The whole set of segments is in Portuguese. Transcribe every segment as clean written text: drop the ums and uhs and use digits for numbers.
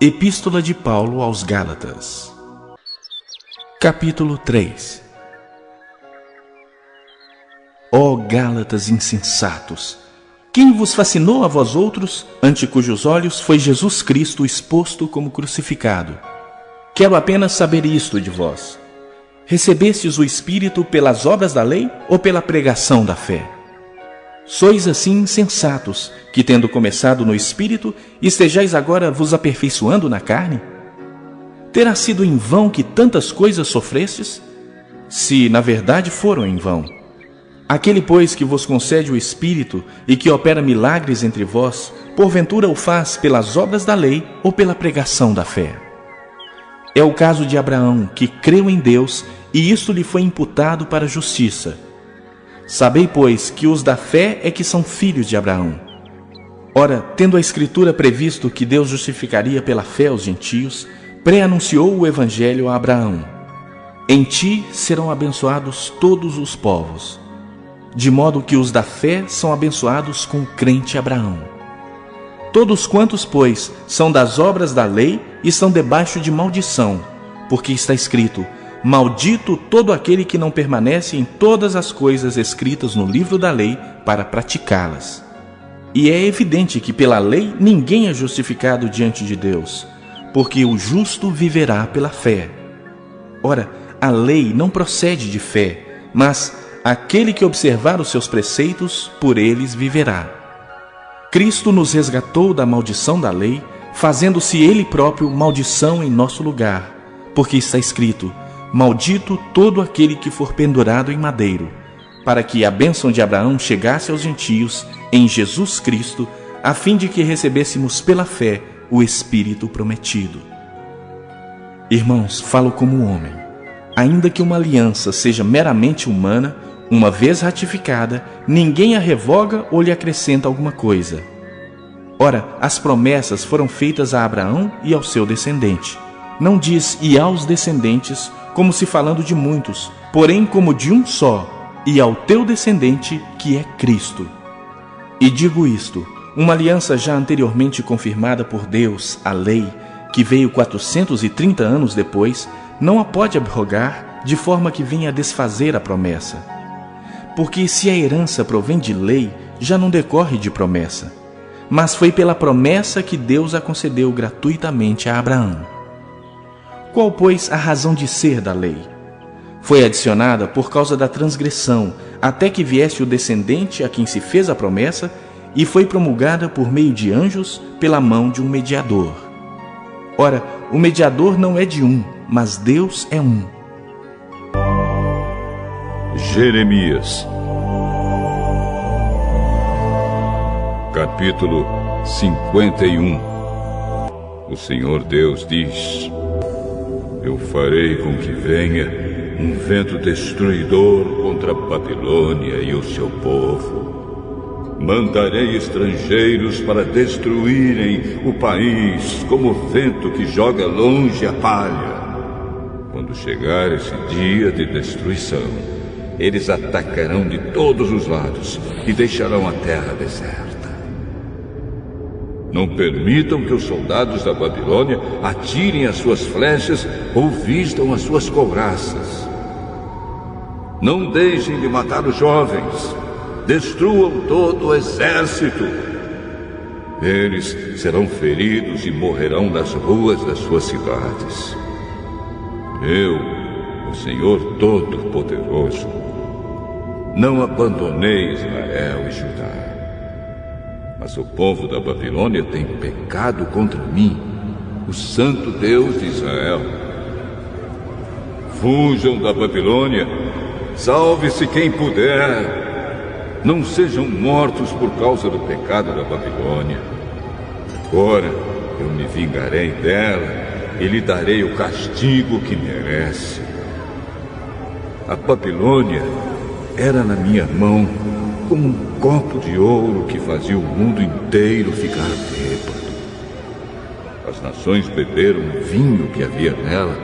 Epístola de Paulo aos Gálatas, capítulo 3. Ó Gálatas insensatos! Quem vos fascinou a vós outros, ante cujos olhos foi Jesus Cristo exposto como crucificado? Quero apenas saber isto de vós: recebestes o Espírito pelas obras da lei ou pela pregação da fé? Sois assim insensatos, que tendo começado no Espírito, estejais agora vos aperfeiçoando na carne? Terá sido em vão que tantas coisas sofrestes? Se na verdade foram em vão. Aquele, pois, que vos concede o Espírito e que opera milagres entre vós, porventura o faz pelas obras da lei ou pela pregação da fé? É o caso de Abraão, que creu em Deus, e isto lhe foi imputado para a justiça. Sabei, pois, que os da fé é que são filhos de Abraão. Ora, tendo a Escritura previsto que Deus justificaria pela fé os gentios, pré-anunciou o Evangelho a Abraão: em ti serão abençoados todos os povos. De modo que os da fé são abençoados com o crente Abraão. Todos quantos, pois, são das obras da lei estão debaixo de maldição, porque está escrito: maldito todo aquele que não permanece em todas as coisas escritas no livro da lei para praticá-las. E é evidente que pela lei ninguém é justificado diante de Deus, porque o justo viverá pela fé. Ora, a lei não procede de fé, mas aquele que observar os seus preceitos, por eles viverá. Cristo nos resgatou da maldição da lei, fazendo-se Ele próprio maldição em nosso lugar, porque está escrito: maldito todo aquele que for pendurado em madeiro, para que a bênção de Abraão chegasse aos gentios em Jesus Cristo, a fim de que recebêssemos pela fé o Espírito prometido. Irmãos, falo como homem. Ainda que uma aliança seja meramente humana, uma vez ratificada, ninguém a revoga ou lhe acrescenta alguma coisa. Ora, as promessas foram feitas a Abraão e ao seu descendente. Não diz "e aos descendentes", como se falando de muitos, porém como de um só, e ao teu descendente, que é Cristo. E digo isto: uma aliança já anteriormente confirmada por Deus, a lei, que veio 430 anos depois, não a pode abrogar, de forma que venha a desfazer a promessa. Porque se a herança provém de lei, já não decorre de promessa, mas foi pela promessa que Deus a concedeu gratuitamente a Abraão. Qual, pois, a razão de ser da lei? Foi adicionada por causa da transgressão, até que viesse o descendente a quem se fez a promessa, e foi promulgada por meio de anjos pela mão de um mediador. Ora, o mediador não é de um, mas Deus é um. Jeremias, capítulo 51. O Senhor Deus diz: eu farei com que venha um vento destruidor contra a Babilônia e o seu povo. Mandarei estrangeiros para destruírem o país, como o vento que joga longe a palha. Quando chegar esse dia de destruição, eles atacarão de todos os lados e deixarão a terra deserta. Não permitam que os soldados da Babilônia atirem as suas flechas ou vistam as suas couraças. Não deixem de matar os jovens. Destruam todo o exército. Eles serão feridos e morrerão nas ruas das suas cidades. Eu, o Senhor Todo-Poderoso, não abandonei Israel e Judá. Mas o povo da Babilônia tem pecado contra mim, o Santo Deus de Israel. Fujam da Babilônia, salve-se quem puder. Não sejam mortos por causa do pecado da Babilônia. Agora eu me vingarei dela e lhe darei o castigo que merece. A Babilônia era na minha mão como um copo de ouro que fazia o mundo inteiro ficar bêbado. As nações beberam o vinho que havia nela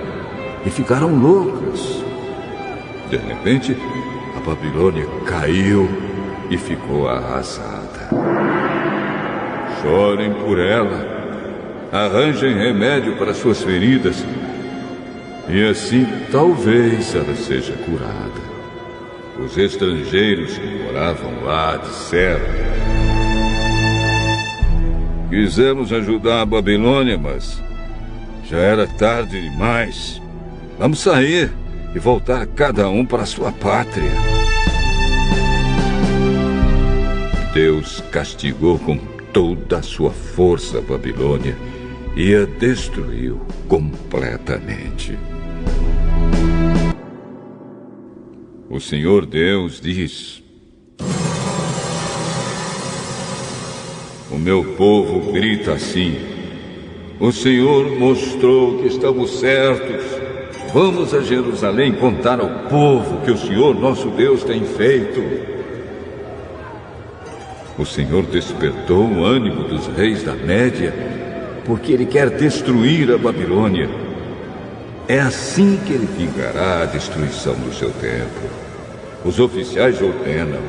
e ficaram loucas. De repente, a Babilônia caiu e ficou arrasada. Chorem por ela. arranjem remédio para suas feridas, e assim talvez ela seja curada. Os estrangeiros que moravam lá disseram: quisemos ajudar a Babilônia, mas já era tarde demais. Vamos sair e voltar cada um para sua pátria. Deus castigou com toda a sua força a Babilônia e a destruiu completamente. O Senhor Deus diz: o meu povo grita assim: o Senhor mostrou que estamos certos. Vamos a Jerusalém contar ao povo que o Senhor nosso Deus tem feito. O Senhor despertou o ânimo dos reis da Média, porque Ele quer destruir a Babilônia. É assim que Ele vingará a destruição do seu templo. Os oficiais ordenam: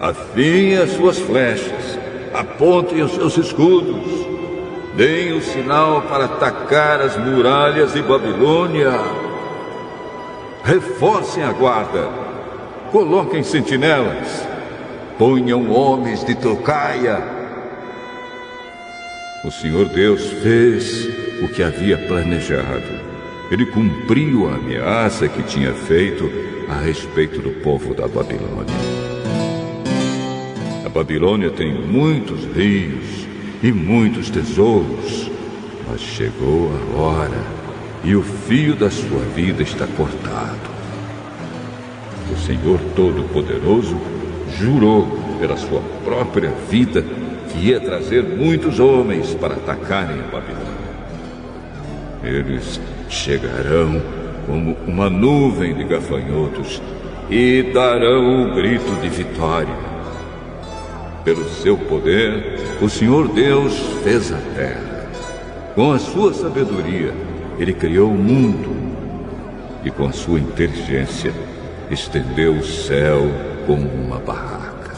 afiem as suas flechas, apontem os seus escudos, deem o sinal para atacar as muralhas de Babilônia. Reforcem a guarda, coloquem sentinelas, ponham homens de tocaia. O Senhor Deus fez o que havia planejado. Ele cumpriu a ameaça que tinha feito a respeito do povo da Babilônia. A Babilônia tem muitos rios e muitos tesouros, mas chegou a hora e o fio da sua vida está cortado. O Senhor Todo-Poderoso jurou pela sua própria vida que ia trazer muitos homens para atacarem a Babilônia. Eles chegarão como uma nuvem de gafanhotos e darão o grito de vitória. Pelo seu poder, o Senhor Deus fez a terra. Com a sua sabedoria, Ele criou o mundo. E com a sua inteligência, estendeu o céu como uma barraca.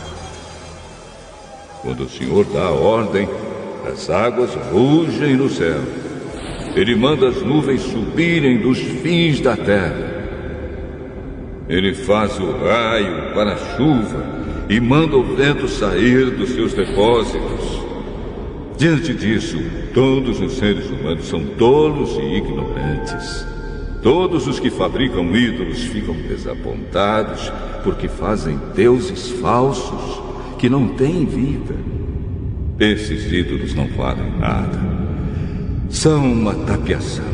Quando o Senhor dá a ordem, as águas rugem no céu. Ele manda as nuvens subirem dos fins da terra. Ele faz o raio para a chuva e manda o vento sair dos seus depósitos. Diante disso, todos os seres humanos são tolos e ignorantes. Todos os que fabricam ídolos ficam desapontados porque fazem deuses falsos que não têm vida. Esses ídolos não valem nada. São uma tapiação.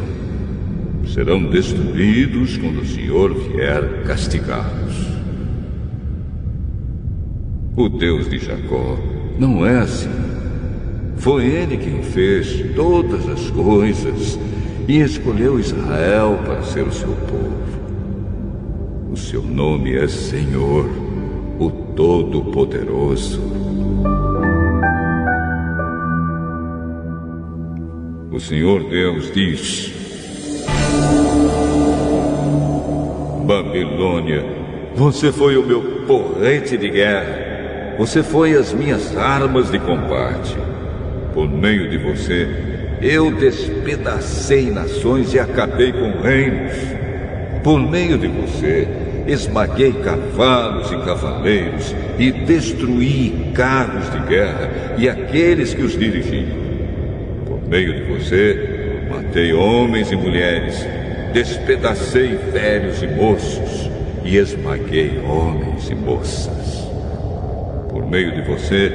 Serão destruídos quando o Senhor vier castigá-los. O Deus de Jacó não é assim. Foi Ele quem fez todas as coisas e escolheu Israel para ser o seu povo. O seu nome é Senhor, o Todo-Poderoso. O Senhor Deus diz: Babilônia, você foi o meu porrete de guerra. Você foi as minhas armas de combate. Por meio de você, eu despedacei nações e acabei com reinos. Por meio de você, esmaguei cavalos e cavaleiros e destruí carros de guerra e aqueles que os dirigiam. Por meio de você, matei homens e mulheres, despedacei velhos e moços e esmaguei homens e moças. Por meio de você,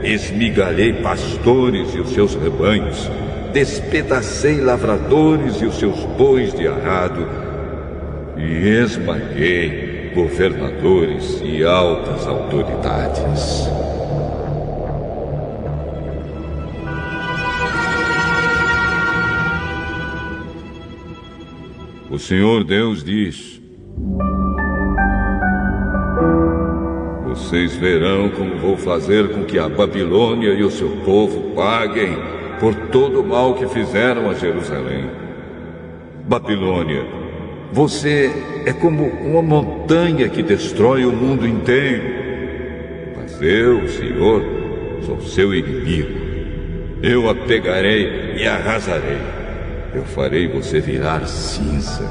esmigalhei pastores e os seus rebanhos, despedacei lavradores e os seus bois de arado, e esmaguei governadores e altas autoridades. O Senhor Deus diz: vocês verão como vou fazer com que a Babilônia e o seu povo paguem por todo o mal que fizeram a Jerusalém. Babilônia, você é como uma montanha que destrói o mundo inteiro. Mas eu, Senhor, sou seu inimigo. Eu a pegarei e a arrasarei. Eu farei você virar cinza.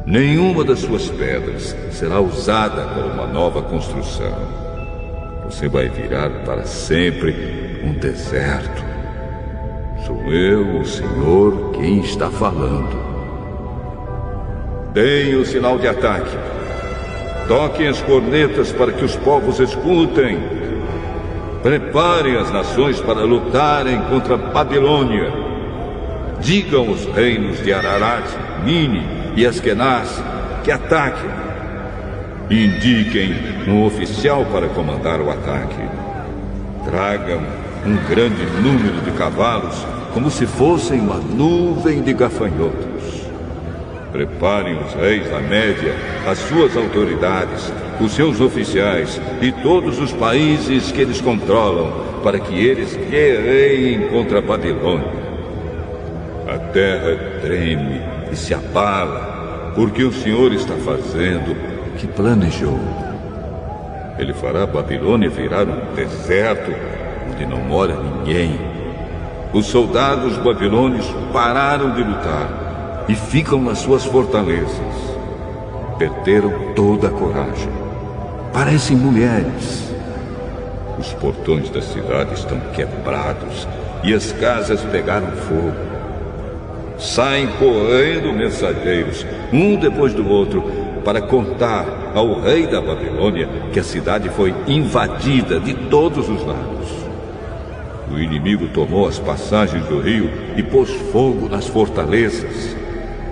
Nenhuma das suas pedras será usada para uma nova construção. Você vai virar para sempre um deserto. Sou eu, o Senhor, quem está falando. Deem o sinal de ataque. Toquem as cornetas para que os povos escutem. Preparem as nações para lutarem contra a Babilônia. Digam aos reinos de Ararat, Mini e Askenaz que ataquem. Indiquem um oficial para comandar o ataque. Tragam um grande número de cavalos, como se fossem uma nuvem de gafanhotos. Preparem os reis da Média, as suas autoridades, os seus oficiais e todos os países que eles controlam, para que eles guerreiem contra a Babilônia. A terra treme e se abala, porque o Senhor está fazendo o que planejou. Ele fará a Babilônia virar um deserto onde não mora ninguém. Os soldados babilônios pararam de lutar e ficam nas suas fortalezas. Perderam toda a coragem. Parecem mulheres. Os portões da cidade estão quebrados e as casas pegaram fogo. Saem correndo mensageiros, um depois do outro, para contar ao rei da Babilônia que a cidade foi invadida de todos os lados. O inimigo tomou as passagens do rio e pôs fogo nas fortalezas.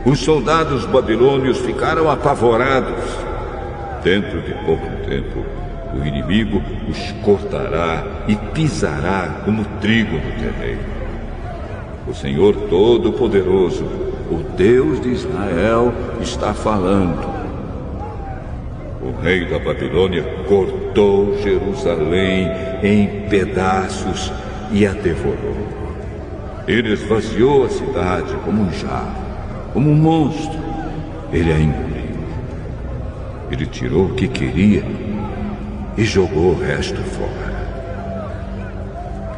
Os soldados babilônios ficaram apavorados. Dentro de pouco tempo, o inimigo os cortará e pisará como trigo no terreiro. O Senhor Todo-Poderoso, o Deus de Israel, está falando. O rei da Babilônia cortou Jerusalém em pedaços e a devorou. Ele esvaziou a cidade como um jarro, como um monstro. Ele a engoliu. Ele tirou o que queria e jogou o resto fora.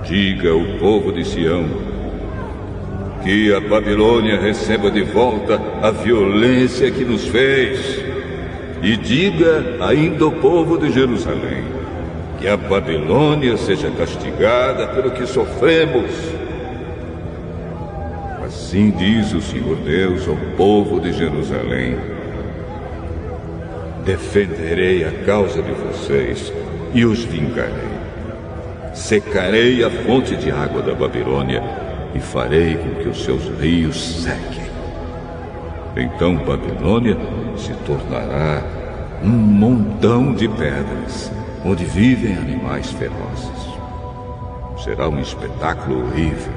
Diga ao povo de Sião que a Babilônia receba de volta a violência que nos fez. E diga ainda ao povo de Jerusalém que a Babilônia seja castigada pelo que sofremos. Assim diz o Senhor Deus ao povo de Jerusalém: defenderei a causa de vocês e os vingarei. Secarei a fonte de água da Babilônia e farei com que os seus rios sequem. Então Babilônia se tornará um montão de pedras, onde vivem animais ferozes. Será um espetáculo horrível.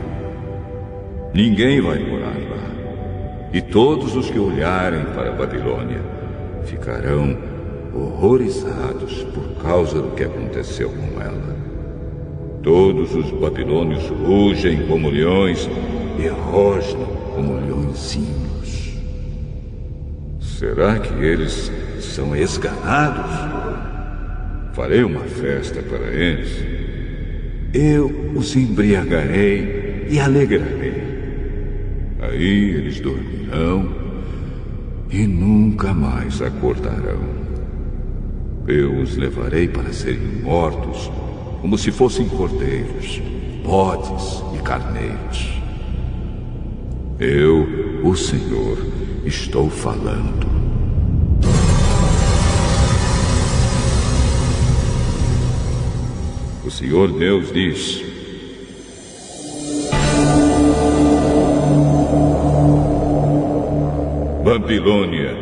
Ninguém vai morar lá. E todos os que olharem para a Babilônia ficarão horrorizados por causa do que aconteceu com ela. Todos os babilônios rugem como leões e rosnam como leõezinhos. Será que eles são esganados? Farei uma festa para eles. Eu os embriagarei e alegrarei. Aí eles dormirão e nunca mais acordarão. Eu os levarei para serem mortos, como se fossem cordeiros, bodes e carneiros. Eu, o Senhor, estou falando. O Senhor Deus diz: Babilônia,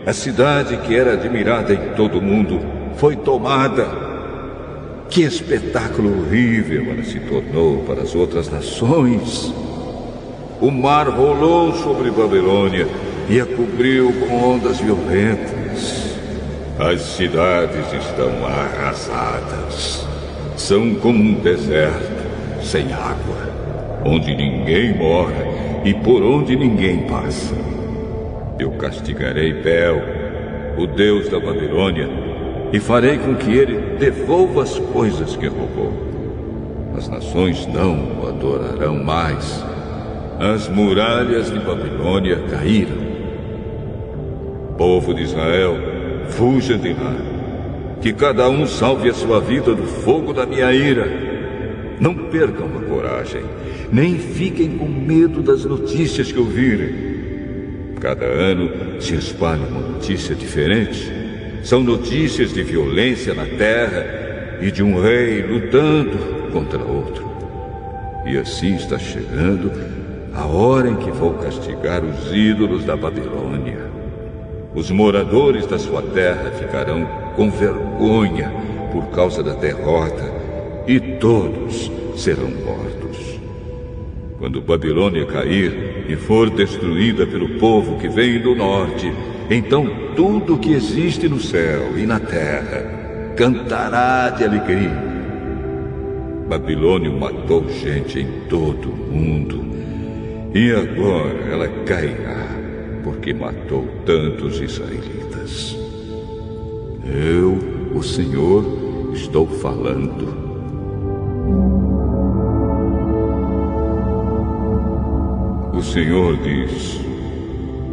a cidade que era admirada em todo o mundo, foi tomada. Que espetáculo horrível ela se tornou para as outras nações. O mar rolou sobre Babilônia e a cobriu com ondas violentas. As cidades estão arrasadas. São como um deserto, sem água, onde ninguém mora e por onde ninguém passa. Eu castigarei Bel, o deus da Babilônia, e farei com que ele devolva as coisas que roubou. As nações não o adorarão mais. As muralhas de Babilônia caíram. Povo de Israel, fuja de lá. Que cada um salve a sua vida do fogo da minha ira. Não percam a coragem, nem fiquem com medo das notícias que ouvirem. Cada ano se espalha uma notícia diferente. São notícias de violência na terra e de um rei lutando contra outro. E assim está chegando a hora em que vou castigar os ídolos da Babilônia. Os moradores da sua terra ficarão com vergonha por causa da derrota, e todos serão mortos. Quando Babilônia cair e for destruída pelo povo que vem do norte, então tudo que existe no céu e na terra cantará de alegria. Babilônia matou gente em todo o mundo, e agora ela cairá porque matou tantos israelitas. Eu, o Senhor, estou falando. O Senhor diz: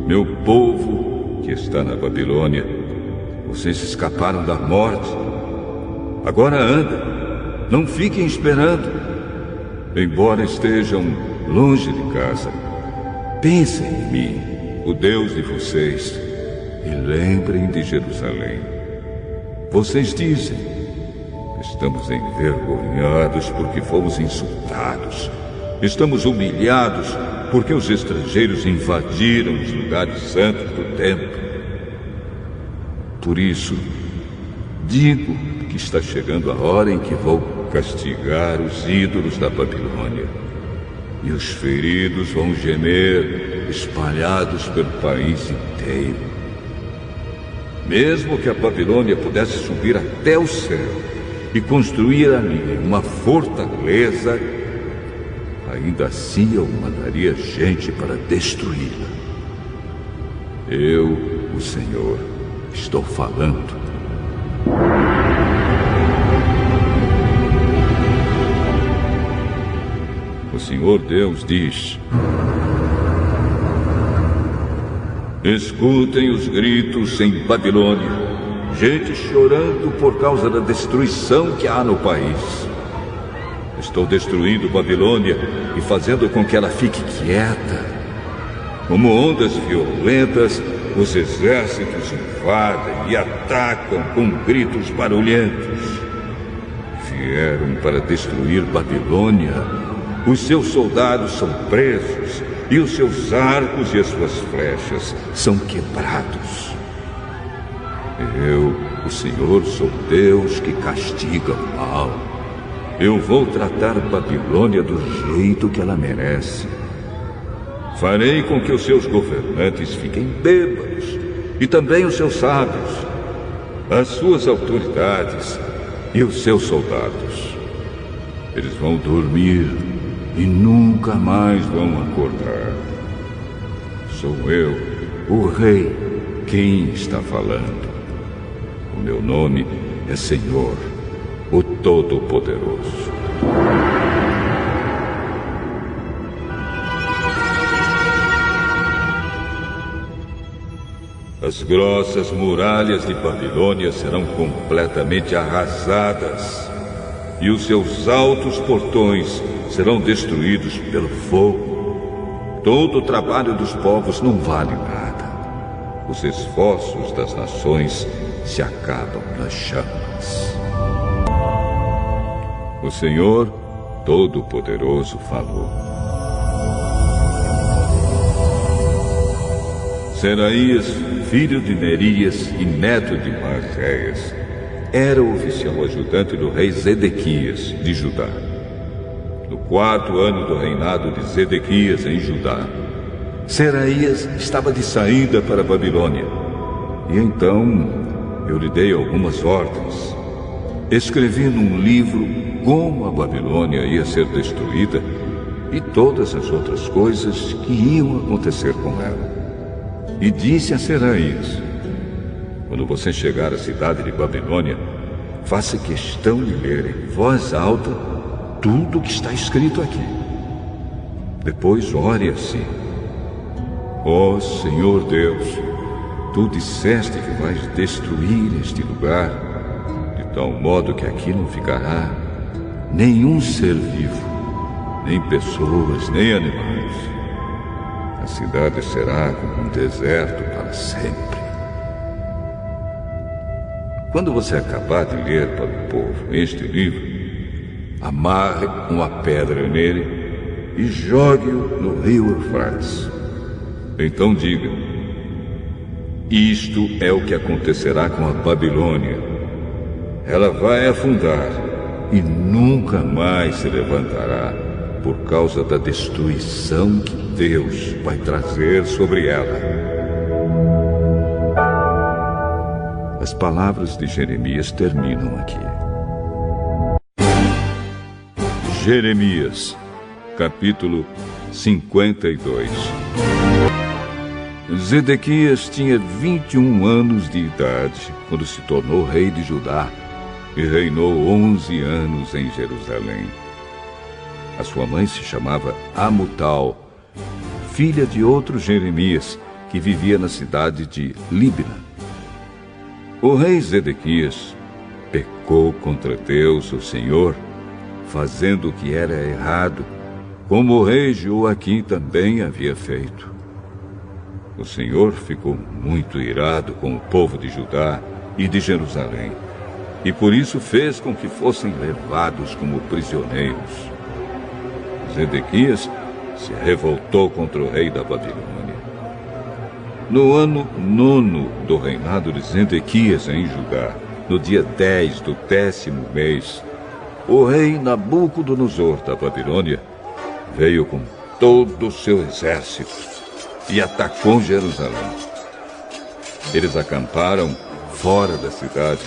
meu povo que está na Babilônia, vocês escaparam da morte. Agora andem, não fiquem esperando. Embora estejam longe de casa, pensem em mim, o Deus de vocês, e lembrem de Jerusalém. Vocês dizem: estamos envergonhados porque fomos insultados. Estamos humilhados porque os estrangeiros invadiram os lugares santos do templo. Por isso, digo que está chegando a hora em que vou castigar os ídolos da Babilônia. E os feridos vão gemer, espalhados pelo país inteiro. Mesmo que a Babilônia pudesse subir até o céu e construir ali uma fortaleza, ainda assim eu mandaria gente para destruí-la. Eu, o Senhor, estou falando. O Senhor Deus diz: escutem os gritos em Babilônia, gente chorando por causa da destruição que há no país. Estou destruindo Babilônia e fazendo com que ela fique quieta. Como ondas violentas, os exércitos invadem e atacam com gritos barulhentos. Vieram para destruir Babilônia. Os seus soldados são presos e os seus arcos e as suas flechas são quebrados. Eu, o Senhor, sou Deus que castiga o mal. Eu vou tratar Babilônia do jeito que ela merece. Farei com que os seus governantes fiquem bêbados, e também os seus sábios, as suas autoridades e os seus soldados. Eles vão dormir e nunca mais vão acordar. Sou eu, o Rei, quem está falando. O meu nome é Senhor, o Todo-Poderoso. As grossas muralhas de Babilônia serão completamente arrasadas, e os seus altos portões serão destruídos pelo fogo. Todo o trabalho dos povos não vale nada. Os esforços das nações se acabam nas chamas. O Senhor Todo-Poderoso falou. Seraías, filho de Nerias e neto de Maaseias, era o oficial ajudante do rei Zedequias, de Judá. No 4º ano do reinado de Zedequias em Judá, Seraías estava de saída para a Babilônia. E então eu lhe dei algumas ordens. Escrevi num livro como a Babilônia ia ser destruída e todas as outras coisas que iam acontecer com ela. E disse a Seraías: quando você chegar à cidade de Babilônia, faça questão de ler em voz alta tudo o que está escrito aqui. Depois ore assim: ó Senhor Deus, tu disseste que vais destruir este lugar, de tal modo que aqui não ficará nenhum ser vivo, nem pessoas, nem animais. A cidade será como um deserto para sempre. Quando você acabar de ler para o povo este livro, amarre uma pedra nele e jogue-o no rio Eufrates. Então diga: isto é o que acontecerá com a Babilônia. Ela vai afundar e nunca mais se levantará, por causa da destruição que Deus vai trazer sobre ela. As palavras de Jeremias terminam aqui. Jeremias, capítulo 52. Zedequias tinha 21 anos de idade quando se tornou rei de Judá e reinou 11 anos em Jerusalém. A sua mãe se chamava Amutal, filha de outro Jeremias, que vivia na cidade de Líbna. O rei Zedequias pecou contra Deus, o Senhor, fazendo o que era errado, como o rei Joaquim também havia feito. O Senhor ficou muito irado com o povo de Judá e de Jerusalém, e por isso fez com que fossem levados como prisioneiros. Zedequias se revoltou contra o rei da Babilônia. No ano 9º do reinado de Zedequias em Judá, no dia 10 do 10º mês, o rei Nabucodonosor da Babilônia veio com todo o seu exército e atacou Jerusalém. Eles acamparam fora da cidade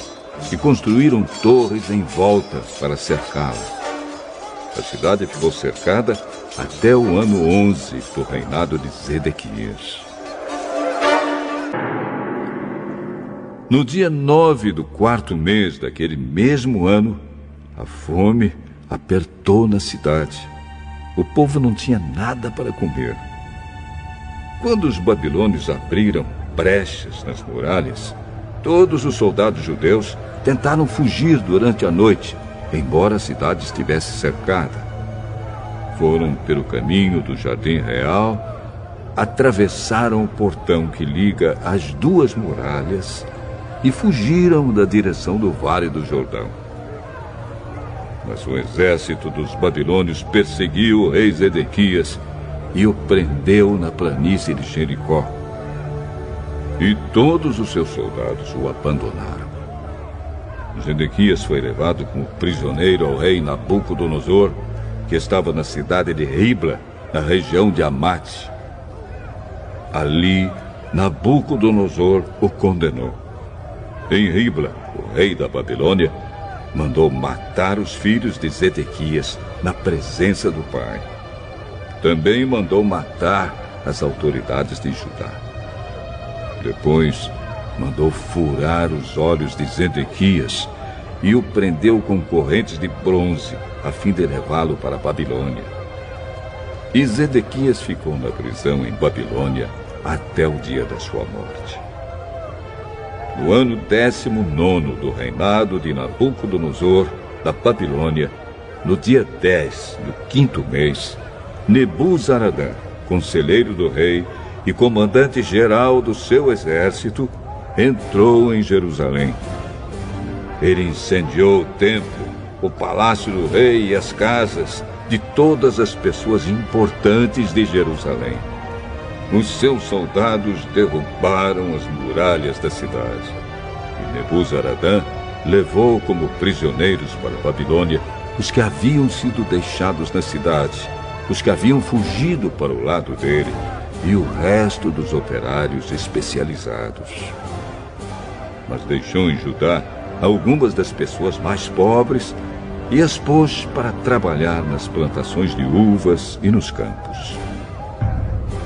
e construíram torres em volta para cercá-la. A cidade ficou cercada até o ano 11 do reinado de Zedequias. No dia 9 do 4º mês daquele mesmo ano, a fome apertou na cidade. O povo não tinha nada para comer. Quando os babilônios abriram brechas nas muralhas, todos os soldados judeus tentaram fugir durante a noite, embora a cidade estivesse cercada. Foram pelo caminho do Jardim Real, atravessaram o portão que liga as duas muralhas e fugiram da direção do Vale do Jordão. Mas o exército dos babilônios perseguiu o rei Zedequias e o prendeu na planície de Jericó. E todos os seus soldados o abandonaram. Zedequias foi levado como prisioneiro ao rei Nabucodonosor, que estava na cidade de Ribla, na região de Amate. Ali, Nabucodonosor o condenou. Em Ribla, o rei da Babilônia mandou matar os filhos de Zedequias na presença do pai. Também mandou matar as autoridades de Judá. Depois, mandou furar os olhos de Zedequias e o prendeu com correntes de bronze, a fim de levá-lo para a Babilônia. E Zedequias ficou na prisão em Babilônia até o dia da sua morte. No ano 19º do reinado de Nabucodonosor, da Babilônia, no dia 10 do 5º mês, Nebuzaradã, conselheiro do rei e comandante-geral do seu exército, entrou em Jerusalém. Ele incendiou o templo, o palácio do rei e as casas de todas as pessoas importantes de Jerusalém. Os seus soldados derrubaram as muralhas da cidade. E Nebuzaradã levou como prisioneiros para a Babilônia os que haviam sido deixados na cidade, os que haviam fugido para o lado dele e o resto dos operários especializados. Mas deixou em Judá algumas das pessoas mais pobres e as pôs para trabalhar nas plantações de uvas e nos campos.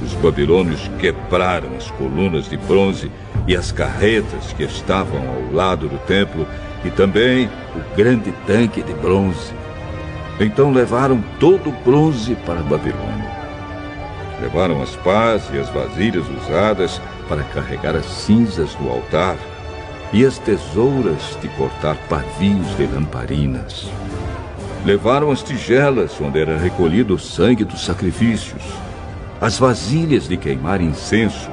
Os babilônios quebraram as colunas de bronze e as carretas que estavam ao lado do templo e também o grande tanque de bronze. Então levaram todo o bronze para a Babilônia. Levaram as pás e as vasilhas usadas para carregar as cinzas do altar e as tesouras de cortar pavios de lamparinas. Levaram as tigelas onde era recolhido o sangue dos sacrifícios, as vasilhas de queimar incenso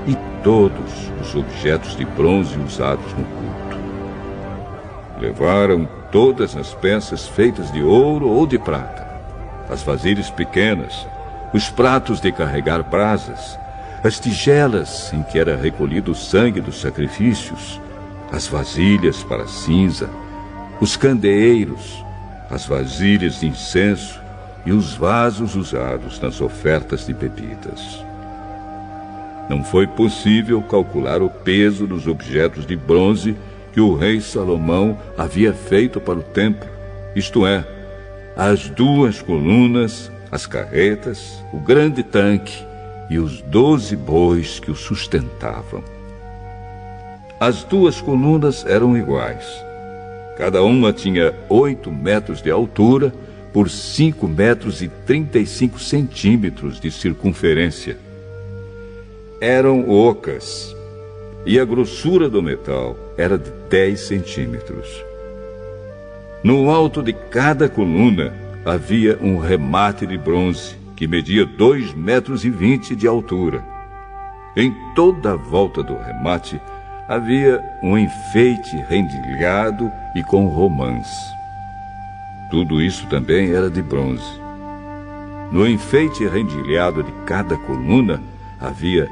e todos os objetos de bronze usados no culto. Levaram todas as peças feitas de ouro ou de prata, as vasilhas pequenas, os pratos de carregar brasas, as tigelas em que era recolhido o sangue dos sacrifícios, as vasilhas para a cinza, os candeeiros, as vasilhas de incenso e os vasos usados nas ofertas de bebidas. Não foi possível calcular o peso dos objetos de bronze que o rei Salomão havia feito para o templo, isto é, as 2 colunas, as carretas, o grande tanque e os 12 bois que o sustentavam. As 2 colunas eram iguais. Cada uma tinha 8 metros de altura por 5 metros e 35 centímetros de circunferência. Eram ocas, e a grossura do metal era de 10 centímetros. No alto de cada coluna havia um remate de bronze, que media 2,20 metros de altura. Em toda a volta do remate havia um enfeite rendilhado e com romãs. Tudo isso também era de bronze. No enfeite rendilhado de cada coluna havia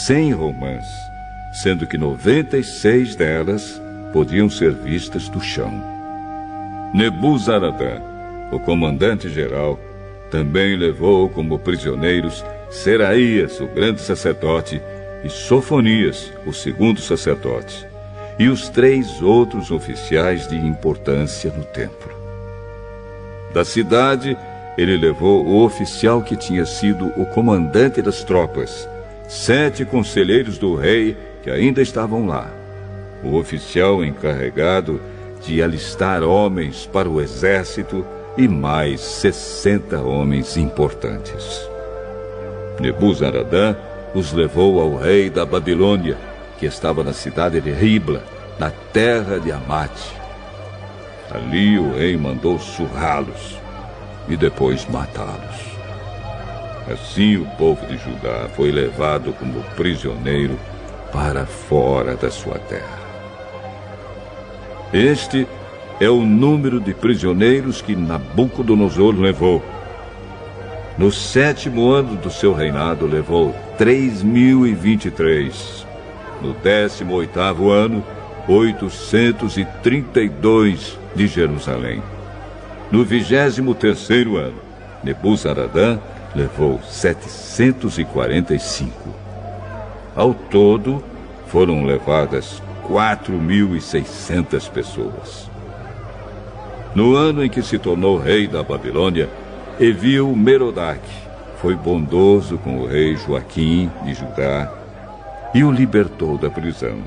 100 romãs, sendo que 96 delas podiam ser vistas do chão. Nebuzaradã, o comandante-geral, também levou como prisioneiros Seraías, o grande sacerdote, e Sofonias, o segundo sacerdote, e os 3 outros oficiais de importância no templo. Da cidade, ele levou o oficial que tinha sido o comandante das tropas, 7 conselheiros do rei que ainda estavam lá, o oficial encarregado de alistar homens para o exército e mais 60 homens importantes. Nebuzaradã os levou ao rei da Babilônia, que estava na cidade de Ribla, na terra de Amate. Ali o rei mandou surrá-los e depois matá-los. Assim o povo de Judá foi levado como prisioneiro para fora da sua terra. Este é o número de prisioneiros que Nabucodonosor levou. No 7º ano do seu reinado, levou 3.023. No 18º ano, 832 de Jerusalém. No 23º ano, Nebuzaradã levou 745. Ao todo, foram levadas 4.600 pessoas. No ano em que se tornou rei da Babilônia, Evil-Merodach foi bondoso com o rei Joaquim de Judá e o libertou da prisão.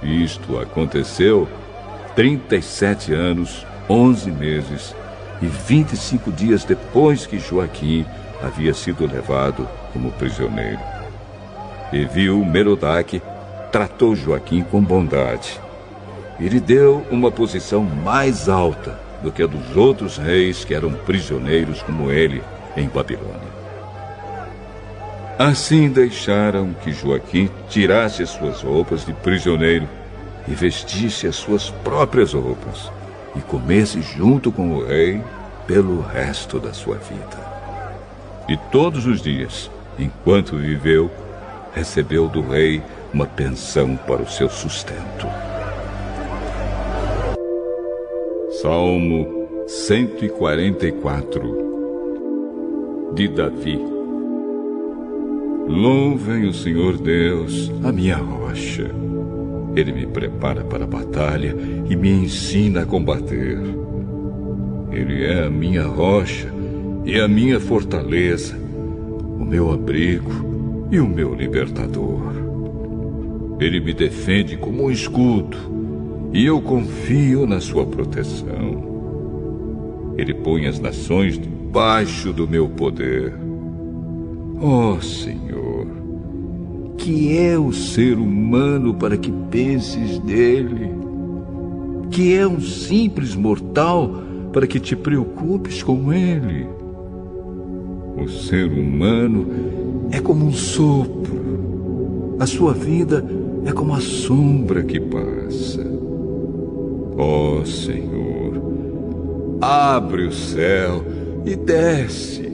Isto aconteceu 37 anos, 11 meses e 25 dias depois que Joaquim havia sido levado como prisioneiro. Evil-Merodach tratou Joaquim com bondade e lhe deu uma posição mais alta do que a dos outros reis que eram prisioneiros como ele em Babilônia. Assim deixaram que Joaquim tirasse as suas roupas de prisioneiro e vestisse as suas próprias roupas e comesse junto com o rei pelo resto da sua vida. E todos os dias, enquanto viveu, recebeu do rei uma pensão para o seu sustento. Salmo 144 de Davi. Louvem o Senhor Deus, a minha rocha. Ele me prepara para a batalha e me ensina a combater. Ele é a minha rocha e a minha fortaleza, o meu abrigo e o meu libertador. Ele me defende como um escudo e eu confio na sua proteção. Ele põe as nações debaixo do meu poder. Ó Senhor, que é o ser humano para que penses dele? Que é um simples mortal para que te preocupes com ele? O ser humano é como um sopro. A sua vida é como a sombra que passa. Ó Senhor, abre o céu e desce.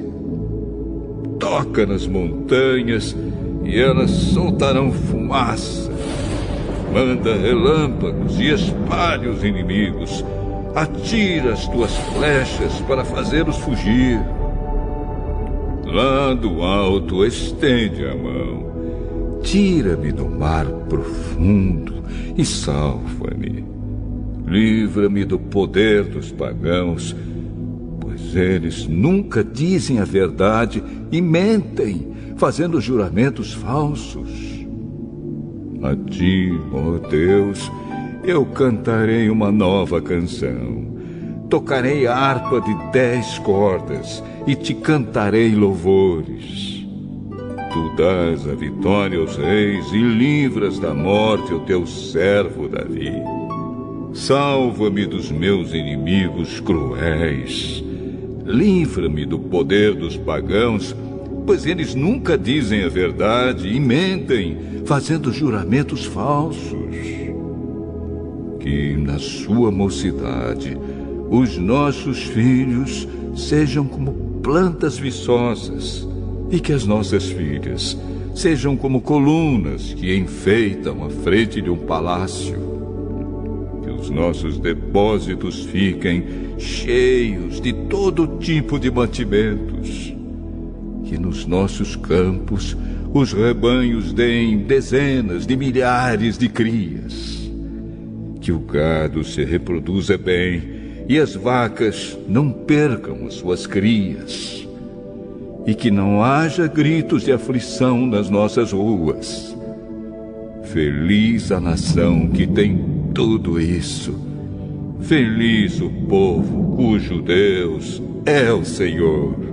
Toca nas montanhas e elas soltarão fumaça. Manda relâmpagos e espalha os inimigos. Atira as tuas flechas para fazê-los fugir. Lá do alto estende a mão. Tira-me do mar profundo e salva-me. Livra-me do poder dos pagãos, pois eles nunca dizem a verdade e mentem, fazendo juramentos falsos. A ti, ó Deus, eu cantarei uma nova canção. Tocarei a harpa de 10 cordas e te cantarei louvores. Tu dás a vitória aos reis e livras da morte o teu servo Davi. Salva-me dos meus inimigos cruéis. Livra-me do poder dos pagãos, pois eles nunca dizem a verdade e mentem, fazendo juramentos falsos. Que na sua mocidade os nossos filhos sejam como plantas viçosas e que as nossas filhas sejam como colunas que enfeitam a frente de um palácio. Que os nossos depósitos fiquem cheios de todo tipo de mantimentos. Que nos nossos campos os rebanhos deem dezenas de milhares de crias. Que o gado se reproduza bem e as vacas não percam as suas crias. E que não haja gritos de aflição nas nossas ruas. Feliz a nação que tem tudo isso. Feliz o povo cujo Deus é o Senhor.